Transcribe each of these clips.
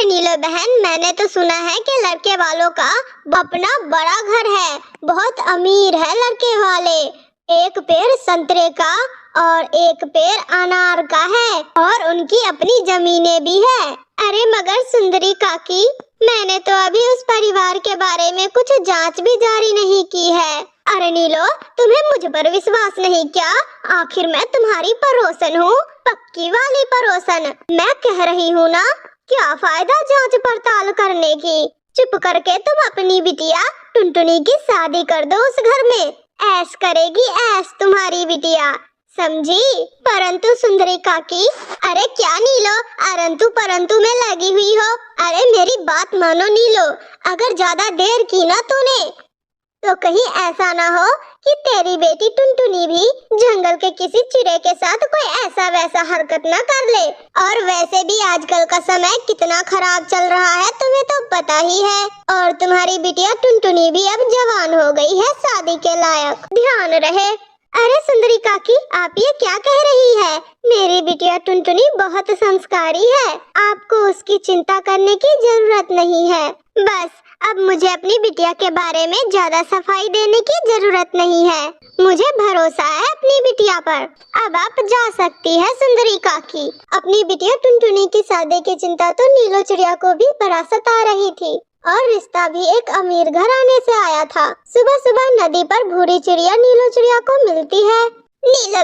अरे नीलो बहन, मैंने तो सुना है कि लड़के वालों का अपना बड़ा घर है, बहुत अमीर है लड़के वाले। एक पेड़ संतरे का और एक पेड़ अनार का है और उनकी अपनी जमीनें भी है। अरे मगर सुंदरी काकी, मैंने तो अभी उस परिवार के बारे में कुछ जांच भी जारी नहीं की है। अरे नीलो, तुम्हें मुझ पर विश्वास नहीं क्या? आखिर मैं तुम्हारी पड़ोसन हूँ, पक्की वाली पड़ोसन। मैं कह रही हूँ ना, क्या फायदा जांच पड़ताल करने की? चुप करके तुम अपनी बिटिया टुनटुनी की शादी कर दो उस घर में। ऐश करेगी ऐश तुम्हारी बिटिया, समझी? परंतु सुंदरी काकी, अरे क्या नीलो अरंतु परंतु में लगी हुई हो? अरे मेरी बात मानो नीलो, अगर ज्यादा देर की ना तूने तो कहीं ऐसा ना हो कि तेरी बेटी टुनटुनी भी जंगल के किसी चिड़े के साथ कोई ऐसा वैसा हरकत ना कर ले। और वैसे भी आजकल का समय कितना खराब चल रहा है तुम्हें तो पता ही है। और तुम्हारी बिटिया टुनटुनी भी अब जवान हो गई है शादी के लायक, ध्यान रहे। अरे सुंदरी काकी, आप ये क्या कह रही है? मेरी बिटिया टुनटुनी बहुत संस्कारी है, आपको उसकी चिंता करने की जरूरत नहीं है। बस अब मुझे अपनी बिटिया के बारे में ज्यादा सफाई देने की जरूरत नहीं है, मुझे भरोसा है अपनी बिटिया पर। अब आप जा सकती है सुंदरी काकी। अपनी बिटिया टुनटुनी की शादी की चिंता तो नीलो चिड़िया को भी बड़ा सता रही थी और रिश्ता भी एक अमीर घराने से आया था। सुबह सुबह नदी पर भूरी चिड़िया नीलो चिड़िया को मिलती है। नीलो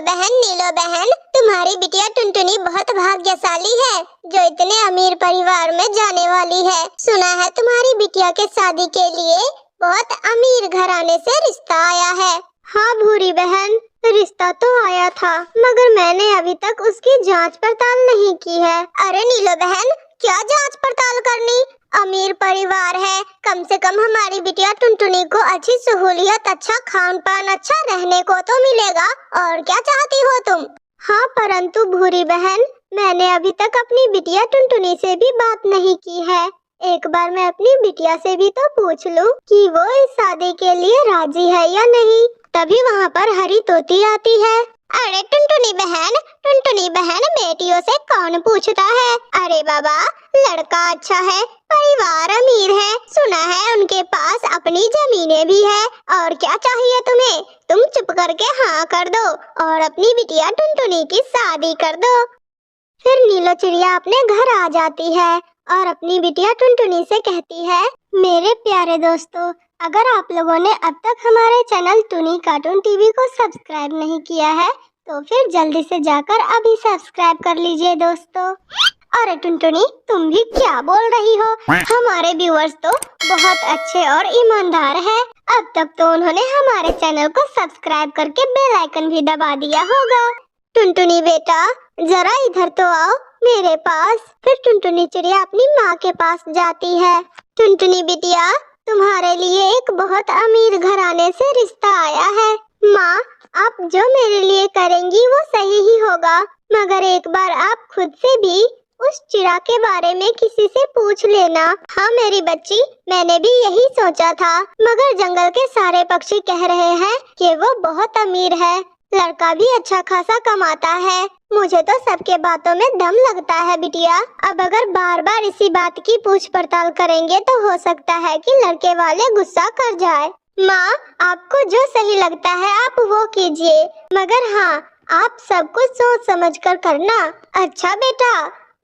बहन, तुम्हारी बिटिया टुनटुनी बहुत भाग्यशाली है जो इतने अमीर परिवार में जाने वाली है। सुना है तुम्हारी बिटिया के शादी के लिए बहुत अमीर घराने से रिश्ता आया है। हाँ भूरी बहन, रिश्ता तो आया था, मगर मैंने अभी तक उसकी जांच पड़ताल नहीं की है। अरे नीलो बहन, क्या जांच पड़ताल करनी? अमीर परिवार है, कम से कम हमारी बिटिया टुनटुनी को अच्छी सहूलियत, अच्छा खान पान, अच्छा रहने को तो मिलेगा। और क्या चाहती हो तुम? हाँ परंतु भूरी बहन, मैंने अभी तक अपनी बिटिया टुनटुनी से भी बात नहीं की है। एक बार मैं अपनी बिटिया से भी तो पूछ लूं कि वो इस शादी के लिए राजी है या नहीं। तभी वहाँ पर हरी तोती आती है। अरे टुनटुनी बहन, बेटियों से कौन पूछता है? अरे बाबा, लड़का अच्छा है, परिवार अमीर है, सुना है उनके पास अपनी जमीनें भी है। और क्या चाहिए तुम्हें? तुम चुप करके हाँ कर दो और अपनी बिटिया टुनटुनी की शादी कर दो। फिर नीलो चिड़िया अपने घर आ जाती है और अपनी बिटिया टुनटुनी से कहती है, मेरे प्यारे दोस्तों, अगर आप लोगों ने अब तक हमारे चैनल टुनी कार्टून टीवी को सब्सक्राइब नहीं किया है तो फिर जल्दी से जाकर अभी सब्सक्राइब कर लीजिए दोस्तों। अरे टुनटुनी, तुम भी क्या बोल रही हो? हमारे व्यूअर्स तो बहुत अच्छे और ईमानदार हैं। अब तक तो उन्होंने हमारे चैनल को सब्सक्राइब करके बेल आइकन भी दबा दिया होगा। टुनटुनी बेटा, जरा इधर तो आओ मेरे पास। फिर टुनटुनी चिड़िया अपनी माँ के पास जाती है। टुनटुनी बिटिया, तुम्हारे लिए एक बहुत अमीर घराने से रिश्ता आया है। माँ, आप जो मेरे लिए करेंगी वो सही ही होगा, मगर एक बार आप खुद से भी उस चिड़ा के बारे में किसी से पूछ लेना। हाँ मेरी बच्ची, मैंने भी यही सोचा था, मगर जंगल के सारे पक्षी कह रहे हैं कि वो बहुत अमीर है, लड़का भी अच्छा खासा कमाता है। मुझे तो सबके बातों में दम लगता है बिटिया। अब अगर बार बार इसी बात की पूछ पड़ताल करेंगे तो हो सकता है कि लड़के वाले गुस्सा कर जाए। माँ, आपको जो सही लगता है आप वो कीजिए, मगर हाँ, आप सब कुछ सोच समझ कर करना। अच्छा बेटा,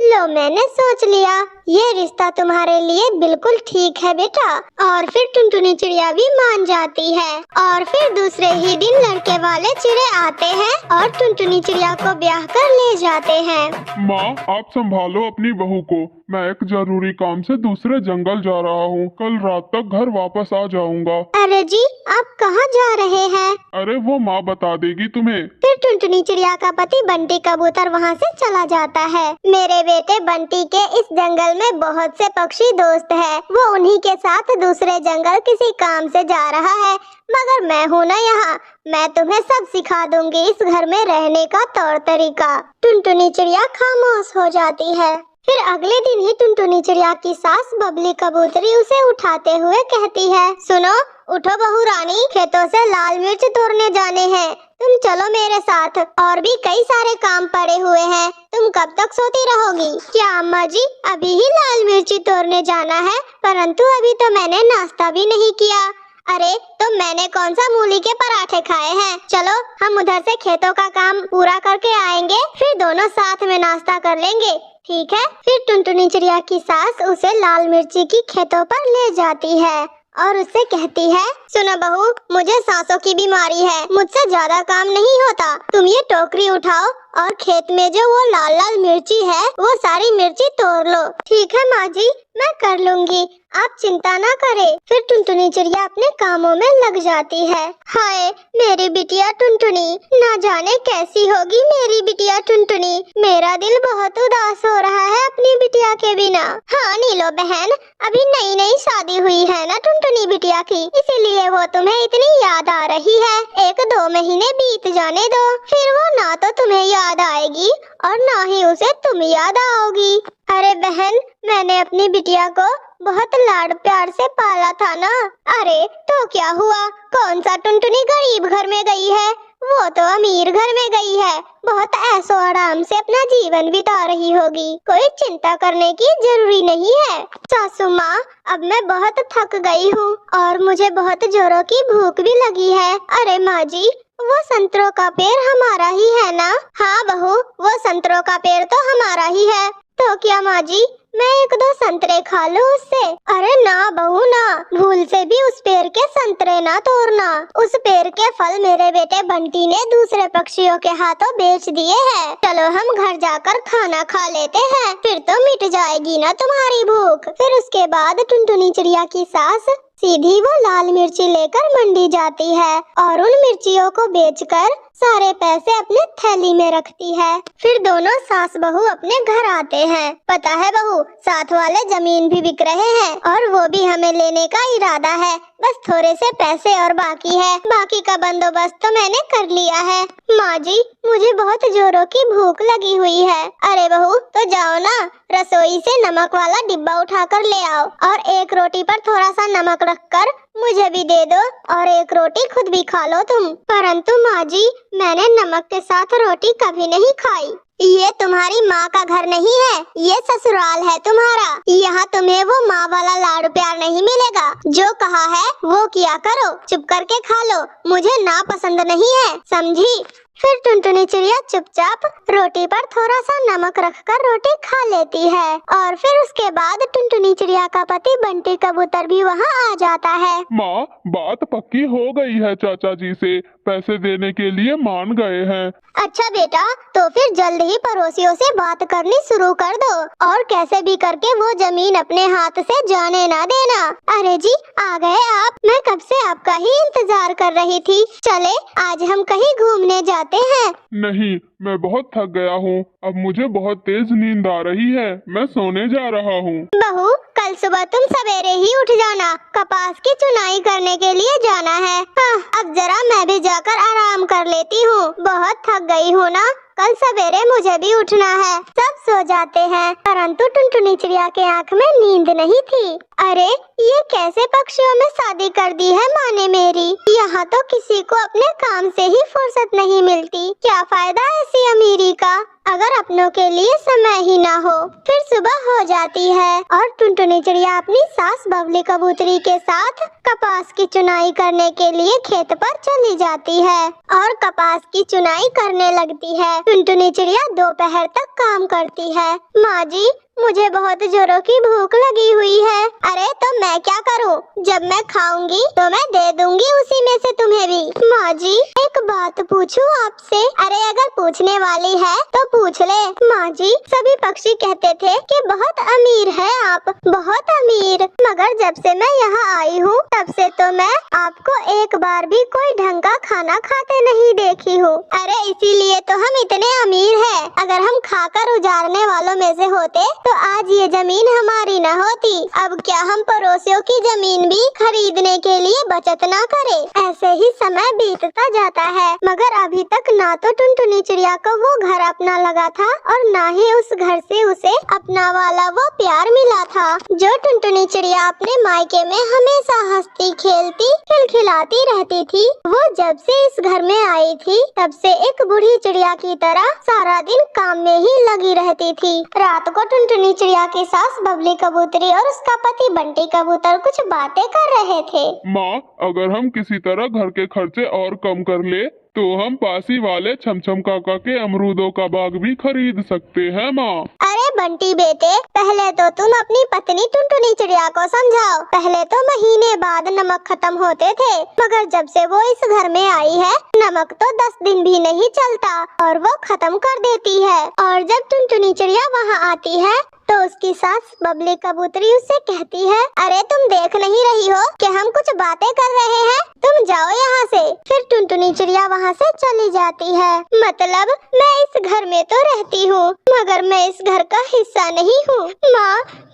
लो मैंने सोच लिया, ये रिश्ता तुम्हारे लिए बिल्कुल ठीक है बेटा। और फिर टुनटुनी चिड़िया भी मान जाती है और फिर दूसरे ही दिन लड़के वाले चिड़े आते हैं और टुनटुनी चिड़िया को ब्याह कर ले जाते हैं। माँ, आप संभालो अपनी बहू को, मैं एक जरूरी काम से दूसरे जंगल जा रहा हूँ, कल रात तक घर वापस आ जाऊँगा। अरे जी, आप कहाँ जा रहे हैं? अरे वो माँ बता देगी तुम्हें। फिर टुनटुनी चिड़िया का पति बंटी कबूतर वहाँ से चला जाता है। मेरे बेटे बंटी के इस जंगल में बहुत से पक्षी दोस्त है, वो उन्हीं के साथ दूसरे जंगल किसी काम से जा रहा है, मगर मैं हूँ ना यहाँ, मैं तुम्हें सब सिखा दूंगी इस घर में रहने का तौर तरीका। टुनटुनी चिड़िया खामोश हो जाती है। फिर अगले दिन ही टुनटुनी चिड़िया की सास बबली कबूतरी उसे उठाते हुए कहती है, सुनो, उठो बहू रानी, खेतों से लाल मिर्च तोड़ने जाने हैं, तुम चलो मेरे साथ, और भी कई सारे काम पड़े हुए हैं। तुम कब तक सोती रहोगी? क्या अम्मा जी, अभी ही लाल मिर्ची तोड़ने जाना है, परंतु अभी तो मैंने नाश्ता भी नहीं किया। अरे तो मैंने कौन सा मूली के पराठे खाए हैं। चलो हम उधर से खेतों का काम पूरा करके आएंगे, फिर दोनों साथ में नाश्ता कर लेंगे, ठीक है? फिर टुनटुनी चिड़िया की सास उसे लाल मिर्ची की खेतों पर ले जाती है और उससे कहती है, सुनो बहू, मुझे सांसों की बीमारी है, मुझसे ज्यादा काम नहीं होता। तुम ये टोकरी उठाओ और खेत में जो वो लाल लाल मिर्ची है वो सारी मिर्ची तोड़ लो। ठीक है माँ जी, मैं कर लूंगी, आप चिंता ना करें। फिर टुनटुनी चिड़िया अपने कामों में लग जाती है। हाय मेरी बिटिया टुनटुनी, ना जाने कैसी होगी मेरी बिटिया टुनटुनी। मेरा दिल बहुत उदास हो रहा है अपनी बिटिया के बिना। हाँ नीलो बहन, अभी नई नई शादी हुई है ना टुनटुनी बिटिया की, इसीलिए वो तुम्हें इतनी याद आ रही है। 1-2 महीने बीत जाने दो, फिर वो ना तो तुम्हें याद आएगी और ना ही उसे तुम याद आओगी। अरे बहन, मैंने अपनी बिटिया को बहुत लाड प्यार से पाला था ना। अरे तो क्या हुआ, कौन सा टुनटुनी गरीब घर में गई है, वो तो अमीर घर में गई है। बहुत ऐशो आराम से अपना जीवन बिता रही होगी, कोई चिंता करने की जरूरी नहीं है। सासू माँ, अब मैं बहुत थक गई हूँ और मुझे बहुत जोरों की भूख भी लगी है। अरे माँ जी, वो संतरों का पेड़ हमारा ही है ना? हाँ बहू, वो संतरों का पेड़ तो हमारा ही है। तो क्या माँ जी, मैं 1-2 संतरे खा लूं उससे? अरे ना बहू ना, भूल से भी उस पेड़ के संतरे ना तोड़ना। उस पेड़ के फल मेरे बेटे बंटी ने दूसरे पक्षियों के हाथों बेच दिए हैं। चलो हम घर जाकर खाना खा लेते हैं, फिर तो मिट जाएगी ना तुम्हारी भूख। फिर उसके बाद टुनटुनी चिड़िया की सास सीधी वो लाल मिर्ची लेकर मंडी जाती है और उन मिर्चियों को बेचकर सारे पैसे अपने थैली में रखती है। फिर दोनों सास बहू अपने घर आते हैं। पता है बहू, साथ वाले जमीन भी बिक रहे हैं और वो भी हमें लेने का इरादा है। बस थोड़े से पैसे और बाकी है, बाकी का बंदोबस्त तो मैंने कर लिया है। माँ जी, मुझे बहुत जोरों की भूख लगी हुई है। अरे बहू, तो जाओ ना, रसोई से नमक वाला डिब्बा उठाकर ले आओ और एक रोटी पर थोड़ा सा नमक रखकर मुझे भी दे दो और एक रोटी खुद भी खा लो तुम। परंतु माँ जी, मैंने नमक के साथ रोटी कभी नहीं खाई। ये तुम्हारी माँ का घर नहीं है, ये ससुराल है तुम्हारा। यहाँ तुम्हें वो माँ वाला लाड़ प्यार नहीं मिलेगा। जो कहा है वो किया करो, चुप करके खा लो, मुझे ना पसंद नहीं है, समझी? फिर टुनटुनी चिड़िया चुपचाप रोटी पर थोड़ा सा नमक रखकर रोटी खा लेती है और फिर उसके बाद टुनटुनी चिड़िया का पति बंटी कबूतर भी वहाँ आ जाता है। माँ, बात पक्की हो गई है, चाचा जी से पैसे देने के लिए मान गए हैं। अच्छा बेटा, तो फिर जल्द ही पड़ोसियों से बात करनी शुरू कर दो और कैसे भी करके वो जमीन अपने हाथ से जाने ना देना। अरे जी, आ गए आप, मैं कब से आपका ही इंतजार कर रही थी। चले आज हम कहीं घूमने जाते हैं। नहीं, मैं बहुत थक गया हूँ, अब मुझे बहुत तेज नींद आ रही है, मैं सोने जा रहा हूँ। बहू, कल सुबह तुम सवेरे ही उठ जाना, कपास की चुनाई करने के लिए जाना है। हाँ, अब जरा मैं भी जाकर आराम कर लेती हूँ, बहुत थक गई हूँ ना। कल सवेरे मुझे भी उठना है। सब सो जाते हैं, परंतु टुनटुनी चिड़िया के आँख में नींद नहीं थी। अरे ये कैसे पक्षियों में शादी कर दी है माँ ने मेरी। यहाँ तो किसी को अपने काम से ही फुर्सत नहीं मिलती। क्या फायदा ऐसी अमीरी का, अगर अपनों के लिए समय ही ना हो। फिर सुबह हो जाती है और टुनटुनी चिड़िया अपनी सास बबली कबूतरी के साथ कपास की चुनाई करने के लिए खेत पर चली जाती है और कपास की चुनाई करने लगती है। टुनटुनी चिड़िया दोपहर तक काम करती है। माँ जी, मुझे बहुत जोरों की भूख लगी हुई है। अरे तो मैं क्या करूं, जब मैं खाऊंगी तो मैं दे दूंगी उसी में से तुम्हें भी। माँ जी, एक बात पूछूं आपसे? अरे अगर पूछने वाली है तो पूछ ले। माँ जी, सभी पक्षी कहते थे कि बहुत अमीर है आप, बहुत अमीर, मगर जब से मैं यहाँ आई हूँ तब से तो मैं आपको एक बार भी कोई ढंग का खाना खाते नहीं देखी हूँ। अरे इसीलिए तो हम इतने अमीर हैं। अगर हम खाकर उजारने वालों में से होते तो आज ये जमीन हमारी न होती। अब क्या हम पड़ोसियों की जमीन भी खरीदने के लिए बचत ना करें? ऐसे ही समय बीतता जाता है, मगर अभी तक ना तो टुनटुनी चिड़िया को वो घर अपना लगा था और ना ही उस घर से उसे अपना वाला वो प्यार मिला था जो टुनटुनी चिड़िया अपने मायके में हमेशा हंसती खेलती खिलखिलाती रहती थी। वो जब से इस घर में आई थी तब से एक बूढ़ी चिड़िया की तरह सारा दिन काम में ही लगी रहती थी। रात को टुनटुनी चिड़िया की सास बबली कबूतरी और उसका पति बंटी कबूतर कुछ बातें कर रहे थे। माँ, अगर हम किसी तरह घर के खर्चे और कम कर ले तो हम पासी वाले छमछम काका के अमरूदों का बाग भी खरीद सकते हैं माँ। अरे बंटी बेटे, पहले तो तुम अपनी पत्नी टुनटुनी चिड़िया को समझाओ। पहले तो महीने बाद नमक खत्म होते थे, मगर जब से वो इस घर में आई है नमक तो 10 दिन भी नहीं चलता और वो खत्म कर देती है। और जब टुनटुनी चिड़िया वहाँ आती है तो उसकी सास बबली कबूतरी उससे कहती है, अरे तुम देख नहीं रही हो कि हम कुछ बातें कर रहे हैं? तुम जाओ यहाँ से। फिर टुनटुनी चिड़िया वहाँ से चली जाती है। मतलब मैं इस घर में तो रहती हूँ मगर मैं इस घर का हिस्सा नहीं हूँ।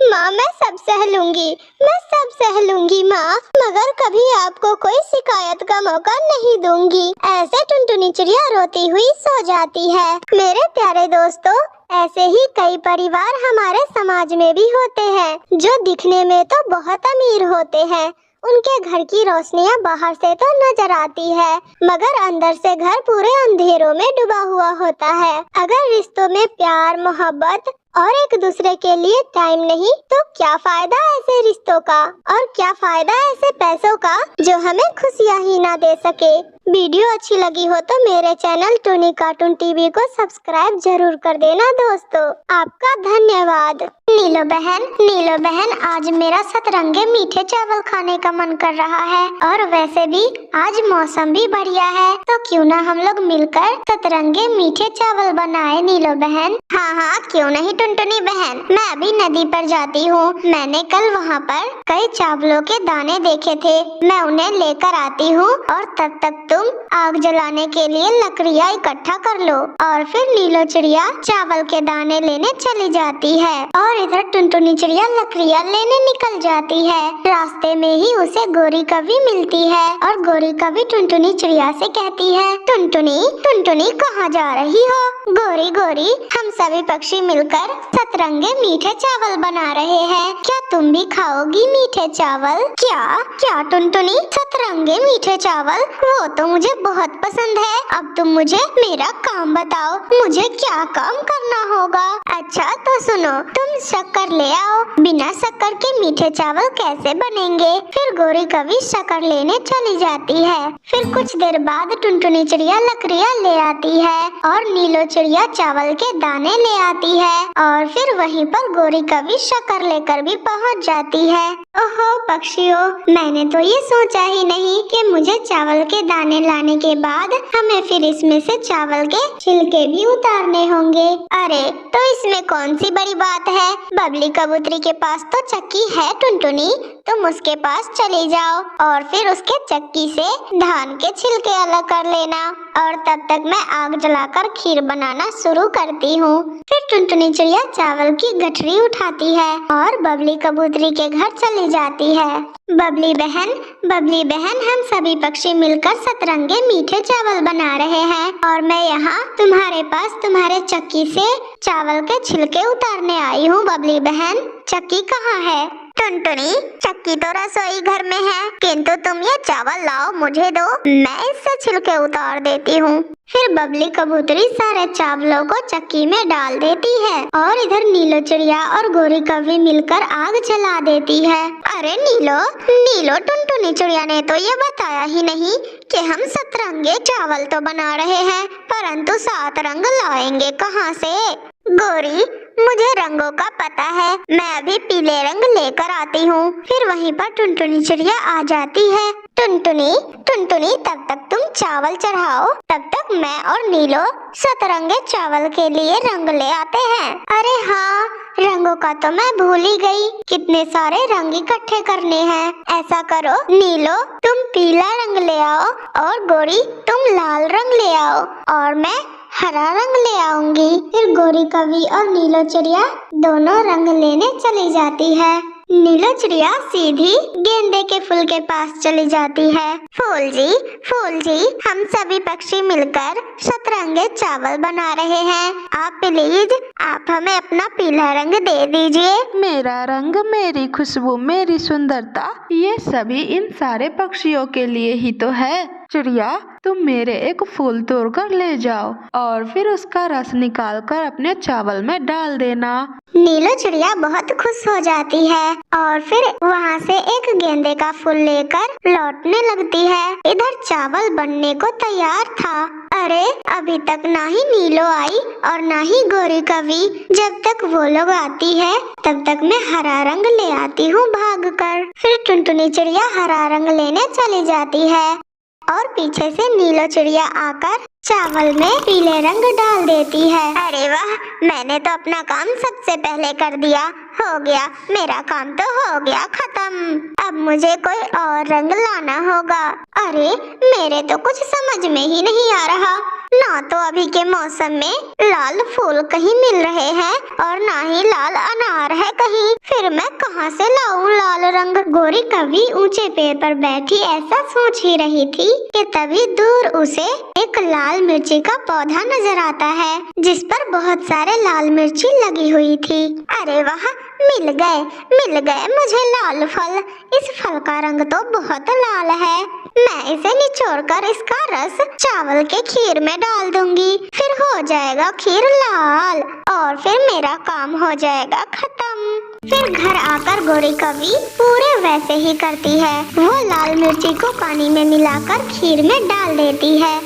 माँ मैं सब सह लूंगी, मैं सब सह लूंगी माँ, मगर कभी आपको कोई शिकायत का मौका नहीं दूंगी। ऐसे टुनटुनी चिड़िया रोती हुई सो जाती है। मेरे प्यारे दोस्तों, ऐसे ही कई परिवार हमारे समाज में भी होते हैं जो दिखने में तो बहुत अमीर होते हैं। उनके घर की रोशनियां बाहर से तो नजर आती है मगर अंदर से घर पूरे अंधेरों में डूबा हुआ होता है। अगर रिश्तों में प्यार मोहब्बत और एक दूसरे के लिए टाइम नहीं तो क्या फायदा ऐसे रिश्तों का और क्या फायदा ऐसे पैसों का जो हमें खुशियाँ ही ना दे सके। वीडियो अच्छी लगी हो तो मेरे चैनल टूनी कार्टून टीवी को सब्सक्राइब जरूर कर देना दोस्तों। आपका धन्यवाद। नीलो बहन आज मेरा सतरंगे मीठे चावल खाने का मन कर रहा है और वैसे भी आज मौसम भी बढ़िया है, तो क्यों ना हम लोग मिलकर सतरंगे मीठे चावल बनाए नीलो बहन। हाँ क्यों नहीं टुनटुनी बहन, मैं अभी नदी पर जाती हूँ। मैंने कल वहाँ पर कई चावलों के दाने देखे थे, मैं उन्हें लेकर आती हूँ और तब तक तुम आग जलाने के लिए लकड़ियाँ इकट्ठा कर लो। और फिर नीलो चिड़िया चावल के दाने लेने चली जाती है और इधर टुनटुनी चिड़िया लकड़ियाँ लेने निकल जाती है। रास्ते में ही उसे गोरी कवि मिलती है और गोरी कवि टुनटुनी चिड़िया से कहती है, टुनटुनी कहाँ जा रही हो? गोरी हम सभी पक्षी मिलकर सतरंगे मीठे चावल बना रहे हैं, क्या तुम भी खाओगी मीठे चावल? क्या टुनटुनी, सतरंगे मीठे चावल? वो तो मुझे बहुत पसंद है। अब तुम मुझे मेरा काम बताओ, मुझे क्या काम करना होगा? अच्छा तो सुनो, तुम शक्कर ले आओ। बिना शक्कर के मीठे चावल कैसे बनेंगे? फिर गोरी कवि शक्कर लेने चली जाती है। फिर कुछ देर बाद टुनटुनी चिड़िया लकड़ियाँ ले आती है और नीलो चिड़िया चावल के दाने ले आती है और फिर वहीं पर गोरी कवि शक्कर लेकर भी पहुंच जाती है। ओहो पक्षियों, मैंने तो ये सोचा ही नहीं कि मुझे चावल के दाने लाने के बाद हमें फिर इसमें से चावल के छिलके भी उतारने होंगे। अरे तो इसमें कौन सी बड़ी बात है? बबली कबूतरी के पास तो चक्की है टुनटुनी, तुम उसके पास चली जाओ और फिर उसके चक्की से धान के छिलके अलग कर लेना और तब तक मैं आग जलाकर खीर बनाना शुरू करती हूँ। फिर टुनटुनी चिड़िया चावल की गठरी उठाती है और बबली कबूतरी के घर चली जाती है। बबली बहन हम सभी पक्षी मिलकर सतरंगे मीठे चावल बना रहे हैं और मैं यहाँ तुम्हारे पास तुम्हारे चक्की से चावल के छिलके उतारने आई हूँ। बबली बहन, चक्की कहाँ है? टुनटुनी, चक्की तो रसोई घर में है, किंतु तुम ये चावल लाओ, मुझे दो, मैं इससे छिलके उतार देती हूँ। फिर बबली कबूतरी सारे चावलों को चक्की में डाल देती है और इधर नीलो चिड़िया और गोरी कवि मिलकर आग जला देती है। अरे नीलो टुनटुनी चिड़िया ने तो ये बताया ही नहीं कि हम सतरंगे चावल तो बना रहे हैं, परंतु 7 रंग लाएंगे कहाँ से? गोरी, मुझे रंगों का पता है, मैं अभी पीले रंग लेकर आती हूँ। फिर वहीं पर टुनटुनी चिड़िया आ जाती है। टुनटुनी, तब तक तुम चावल चढ़ाओ, तब तक मैं और नीलो सतरंगे चावल के लिए रंग ले आते हैं। अरे हाँ, रंगों का तो मैं भूल ही गई, कितने सारे रंग इकट्ठे करने हैं। ऐसा करो नीलो, तुम पीला रंग ले आओ और गोरी तुम लाल रंग ले आओ और मैं हरा रंग ले आऊंगी। फिर गोरी कवि और नीलो चिड़िया दोनों रंग लेने चली जाती है। नीलो चिड़िया सीधी गेंदे के फूल के पास चली जाती है। फूल जी, हम सभी पक्षी मिलकर सतरंगे चावल बना रहे हैं। आप प्लीज आप हमें अपना पीला रंग दे दीजिए। मेरा रंग, मेरी खुशबू, मेरी सुंदरता, ये सभी इन सारे पक्षियों के लिए ही तो है। चिड़िया, तुम मेरे एक फूल तोड़कर ले जाओ और फिर उसका रस निकालकर अपने चावल में डाल देना। नीलो चिड़िया बहुत खुश हो जाती है और फिर वहाँ से एक गेंदे का फूल लेकर लौटने लगती है। इधर चावल बनने को तैयार था। अरे अभी तक ना ही नीलो आई और ना ही गोरी कवि। जब तक वो लोग आती है तब तक मैं हरा रंग ले आती हूँ भागकर। फिर टुनटुनी चिड़िया हरा रंग लेने चली जाती है और पीछे से नीलो चिड़िया आकर चावल में पीले रंग डाल देती है। अरे वाह, मैंने तो अपना काम सबसे पहले कर दिया। हो गया, मेरा काम तो हो गया खत्म। अब मुझे कोई और रंग लाना होगा। अरे मेरे तो कुछ समझ में ही नहीं आ रहा। ना तो अभी के मौसम में लाल फूल कहीं मिल रहे हैं और ना ही लाल अनार है कहीं। फिर मैं कहाँ से लाऊं लाल रंग? गोरी कवि ऊंचे पेड़ पर बैठी ऐसा सोच ही रही थी कि तभी दूर उसे एक लाल मिर्ची का पौधा नजर आता है जिस पर बहुत सारे लाल मिर्ची लगी हुई थी। अरे वाह, मिल गए मुझे लाल फल। इस फल का रंग तो बहुत लाल है। मैं इसे निचोड़कर इसका रस चावल के खीर में डाल दूंगी। फिर हो जाएगा खीर लाल और फिर मेरा काम हो जाएगा खत्म। फिर घर आकर गोरी कवि पूरे वैसे ही करती है। वो लाल मिर्ची को पानी में मिलाकर खीर में डाल देती है।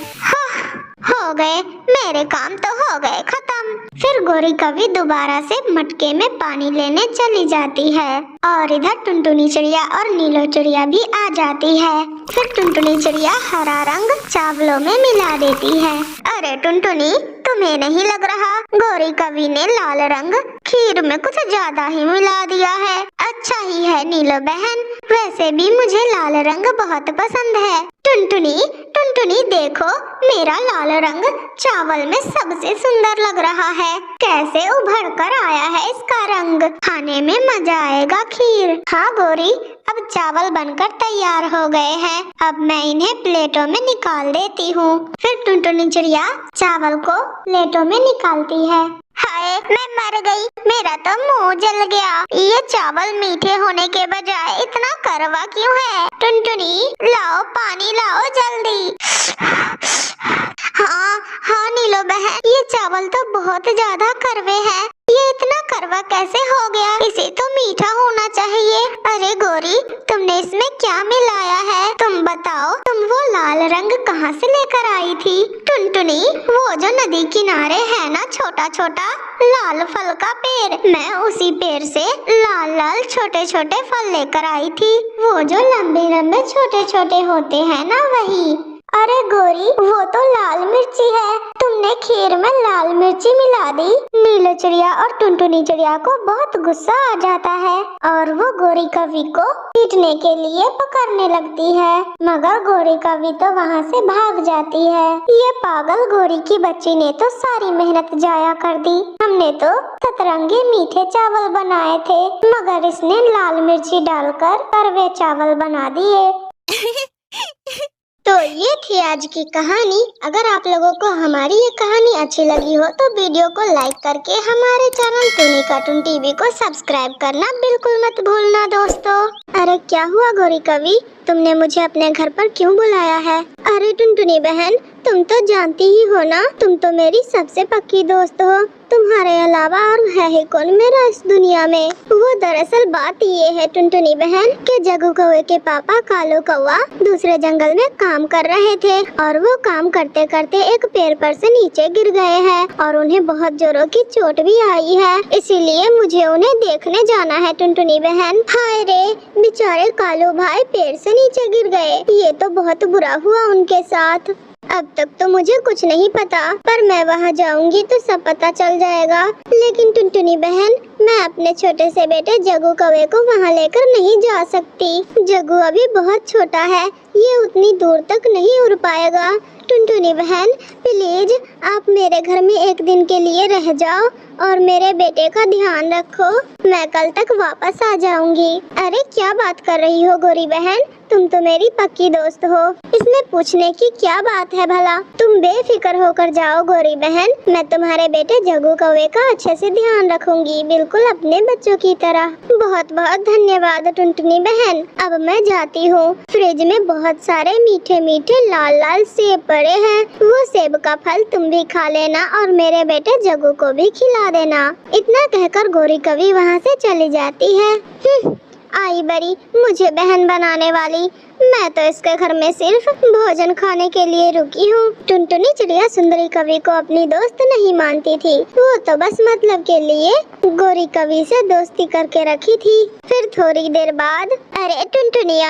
हो गए, मेरे काम तो हो गए खत्म। फिर गोरी कवि दोबारा से मटके में पानी लेने चली जाती है और इधर टुनटुनी चिड़िया और नीलो चिड़िया भी आ जाती है। फिर टुनटुनी चिड़िया हरा रंग चावलों में मिला देती है। अरे टुनटुनी, तुम्हें नहीं लग रहा गोरी कवि ने लाल रंग खीर में कुछ ज्यादा ही मिला दिया है? अच्छा ही है नीलो बहन, वैसे भी मुझे लाल रंग बहुत पसंद है। टुनटुनी देखो, मेरा लाल रंग चावल में सबसे सुंदर लग रहा है। कैसे उभर कर आया है इसका रंग। खाने में मजा आएगा खीर। हाँ गोरी, अब चावल बनकर तैयार हो गए हैं। अब मैं इन्हें प्लेटों में निकाल देती हूँ। फिर टुनटुनी चिड़िया चावल को प्लेटों में निकालती है। हाय, मैं मर गई, मेरा तो मुंह जल गया। ये चावल मीठे होने के बजाय इतना कड़वा क्यों है? टुनटुनी, लाओ पानी लाओ जल्दी। हाँ नीलो बहन, ये चावल तो बहुत ज्यादा कड़वे हैं। ये इतना कड़वा कैसे हो गया? इसे तो मीठा होना चाहिए। अरे गोरी, तुमने इसमें क्या मिलाया है? तुम बताओ, तुम वो लाल रंग कहाँ से लेकर आई थी? टुनटुनी, वो जो नदी किनारे है ना छोटा छोटा लाल फल का पेड़, मैं उसी पेड़ से लाल लाल छोटे छोटे फल लेकर आई थी। वो जो लंबे लंबे छोटे छोटे होते हैं ना, वही। अरे गोरी, वो तो लाल मिर्ची है। तुमने खीर में लाल मिर्ची मिला दी। नीलो चिड़िया और टुनटुनी चिड़िया को बहुत गुस्सा आ जाता है और वो गोरी कवि को पीटने के लिए पकड़ने लगती है, मगर गोरी कवि तो वहाँ से भाग जाती है। ये पागल गोरी की बच्ची ने तो सारी मेहनत जाया कर दी। हमने तो सतरंगी मीठे चावल बनाए थे, मगर इसने लाल मिर्ची डालकर कड़वे चावल बना दिए। तो ये थी आज की कहानी। अगर आप लोगों को हमारी ये कहानी अच्छी लगी हो तो वीडियो को लाइक करके हमारे चैनल टूनी कार्टून टीवी को सब्सक्राइब करना बिल्कुल मत भूलना दोस्तों। अरे क्या हुआ गोरी कवि, तुमने मुझे अपने घर पर क्यों बुलाया है? अरे टुनटुनी बहन, तुम तो जानती ही हो ना, तुम तो मेरी सबसे पक्की दोस्त हो। तुम्हारे अलावा और है ही कौन मेरा इस दुनिया में। वो दरअसल बात ये है टुनटुनी बहन कि जग्गू कौवे के पापा कालू कौवा दूसरे जंगल में काम कर रहे थे और वो काम करते करते एक पेड़ पर से नीचे गिर गए हैं और उन्हें बहुत जोरों की चोट भी आई है। इसीलिए मुझे उन्हें देखने जाना है टुनटुनी बहन। हाय रे, बेचारे कालू भाई पेड़ से नीचे गिर गए। ये तो बहुत बुरा हुआ उनके साथ। अब तक तो मुझे कुछ नहीं पता, पर मैं वहाँ जाऊंगी तो सब पता चल जाएगा। लेकिन टुनटुनी बहन, मैं अपने छोटे से बेटे जग्गू कौवे को वहाँ लेकर नहीं जा सकती। जग्गू अभी बहुत छोटा है, ये उतनी दूर तक नहीं उड़ पाएगा। टुनटुनी बहन, प्लीज आप मेरे घर में एक दिन के लिए रह जाओ और मेरे बेटे का ध्यान रखो। मैं कल तक वापस आ जाऊंगी। अरे क्या बात कर रही हो गोरी बहन, तुम तो मेरी पक्की दोस्त हो, इसमें पूछने की क्या बात है भला। तुम बेफिक्र होकर जाओ गोरी बहन, मैं तुम्हारे बेटे जग्गू कौवे का अच्छे से ध्यान रखूंगी, बिल्कुल अपने बच्चों की तरह। बहुत बहुत धन्यवाद टुनटुनी बहन। अब मैं जाती हूँ। फ्रिज में बहुत सारे मीठे मीठे लाल लाल सेब पड़े हैं, वो सेब का फल तुम भी खा लेना और मेरे बेटे जग्गू को भी खिला देना। इतना कहकर गोरी कवि वहाँ से चली जाती है। आई बड़ी मुझे बहन बनाने वाली, मैं तो इसके घर में सिर्फ भोजन खाने के लिए रुकी हूँ। टुनटुनी चिड़िया सुंदरी कवि को अपनी दोस्त नहीं मानती थी, वो तो बस मतलब के लिए गोरी कवि से दोस्ती करके रखी थी। फिर थोड़ी देर बाद, अरे टुनटुनी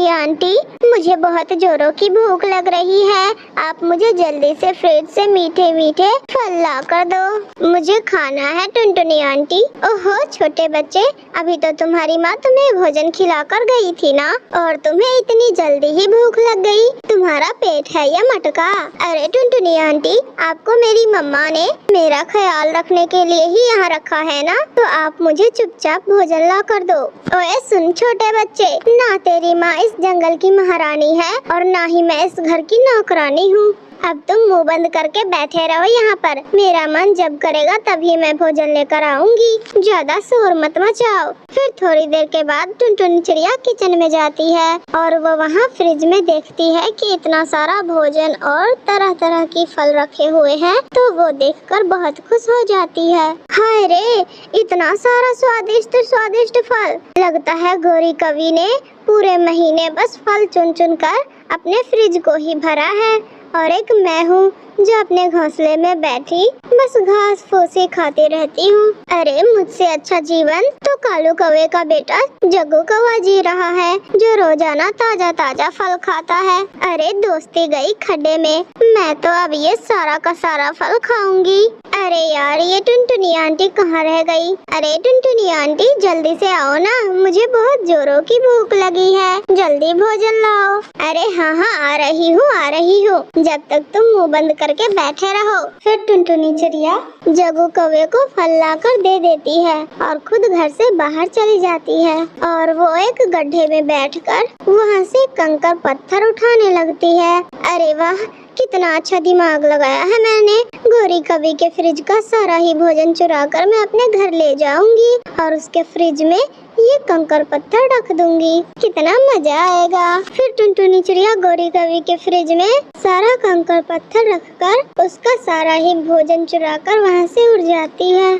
आंटी, मुझे बहुत जोरों की भूख लग रही है, आप मुझे जल्दी से फ्रिज से मीठे मीठे फल ला कर दो, मुझे खाना है टुनटुनी आंटी। ओहो छोटे बच्चे, अभी तो तुम्हारी माँ तुम्हें भोजन खिला कर गई थी ना, और तुम्हें इतनी जल्दी ही भूख लग गई, तुम्हारा पेट है या मटका। अरे टुनटुनी आंटी, आपको मेरी मम्मा ने मेरा ख्याल रखने के लिए ही यहाँ रखा है ना, तो आप मुझे चुपचाप भोजन ला कर दो। ओए सुन छोटे बच्चे, ना तेरी माँ इस जंगल की महारानी है और ना ही मैं इस घर की नौकरानी हूँ। अब तुम मुंह बंद करके बैठे रहो यहाँ पर, मेरा मन जब करेगा तभी मैं भोजन लेकर आऊंगी, ज्यादा शोर मत मचाओ। फिर थोड़ी देर के बाद टुनटुनी चिड़िया किचन में जाती है और वो वहाँ फ्रिज में देखती है कि इतना सारा भोजन और तरह तरह की फल रखे हुए हैं, तो वो देखकर बहुत खुश हो जाती है। हाय रे, इतना सारा स्वादिष्ट फल, लगता है गोरी कवि ने पूरे महीने बस फल चुन चुन कर अपने फ्रिज को ही भरा है, और एक मैं हूँ जो अपने घोंसले में बैठी बस घास फूसी खाती रहती हूँ। अरे मुझसे अच्छा जीवन तो कालू कौवे का बेटा जग्गू कौवा जी रहा है, जो रोजाना ताजा ताजा फल खाता है। अरे दोस्ती गई खड्डे में, मैं तो अब ये सारा का सारा फल खाऊंगी। अरे यार, ये टुनटुनी आंटी कहाँ रह गई? अरे टुनटुनी आंटी जल्दी से आओ ना, मुझे बहुत जोरों की भूख लगी है, जल्दी भोजन लाओ। अरे हाँ आ रही हूँ, जब तक तुम मुंह बंद करके बैठे रहो। फिर टुनटुनी चिड़िया जग्गू कौवे को फल लाकर दे देती है और खुद घर से बाहर चली जाती है, और वो एक गड्ढे में बैठकर वहाँ से कंकड़ पत्थर उठाने लगती है। अरे वाह, कितना अच्छा दिमाग लगाया है मैंने। गोरी कवि के फ्रिज का सारा ही भोजन चुरा कर मैं अपने घर ले जाऊंगी और उसके फ्रिज में ये कंकड़ पत्थर रख दूंगी, कितना मजा आएगा। फिर टुनटुनी चिड़िया गोरी कवि के फ्रिज में सारा कंकड़ पत्थर रखकर उसका सारा ही भोजन चुरा कर वहाँ से उड़ जाती है।